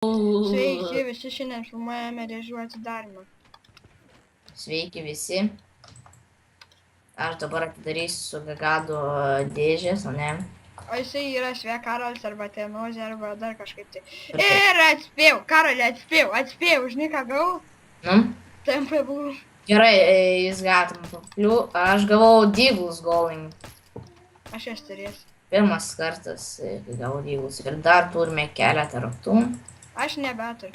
Sveiki, visi šiandien filmuojame dėžių atidarimą. Sveiki visi. Aš dabar atidarysiu su Gagadu dėžės, o ne? O jisai yra Svekarolis arba Tenozė arba dar kažkaip tai. Ir atspėjau, Karolį atspėjau, žinai ką gavau? Nu? TMP buvau. Gerai, jis gatom papliu. Aš gavau Deagles Going. Aš jas turėsiu. Pirmas kartas, kai gavau Deagles. Ir dar turime keletą raktų. Aš nebeturiu.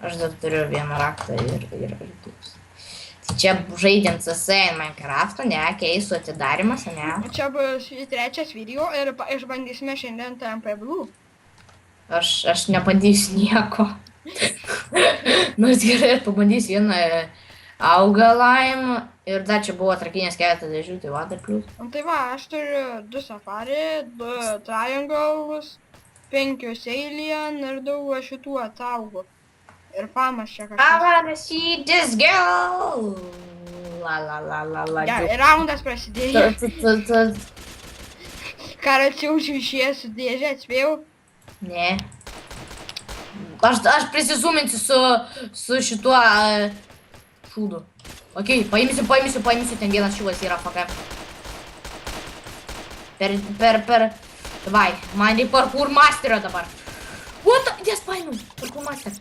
Aš dar turiu vieną raktą ir toks. Tai čia žaidžiam CC Minecraft'o, ne, keisų atidarimas, ne? Čia bus trečias video ir išbandysime šiandien TMP Blue. Aš nebandysiu nieko. Nors gerai, pabandysiu vieną augalą ir dar čia buvo atrakinės keletą dėžių, tai va, dar plius. Tai va, aš turiu 2 safari, 2 triangles, 5 alien ir daug šitų ataugų. Ir famas čia kažkas. I wanna see this girl. La la la la la. Gerai, raundas prasidėjo. Karas jau išėjęs su dėžė, atspėjau. Ne. Aš prisizuminsiu su šituo šūdu. Okei, paimsiu, ten vienas šūvas yra, fuck. Davai, man į parkour masterio dabar. What? Jas paėmiau, parkour master.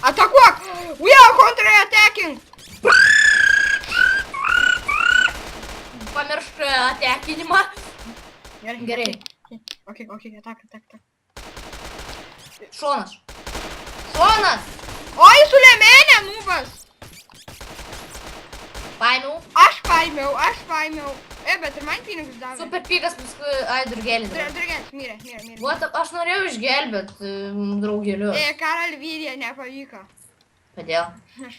Atakuok! We are counter-attacking! Pamiršk atekinimą. Gerai. Ok, atak. Šonas. Oi, su lėmenė, nubas! Paėmiau. Aš paėmiau. Bet ir man pinigus davė. Super pigas, paskui, drugėlis. Drugėlis, mirė. What, aš norėjau išgelbėt draugelius. Karol vyrė nepavyko. Kodėl? Aš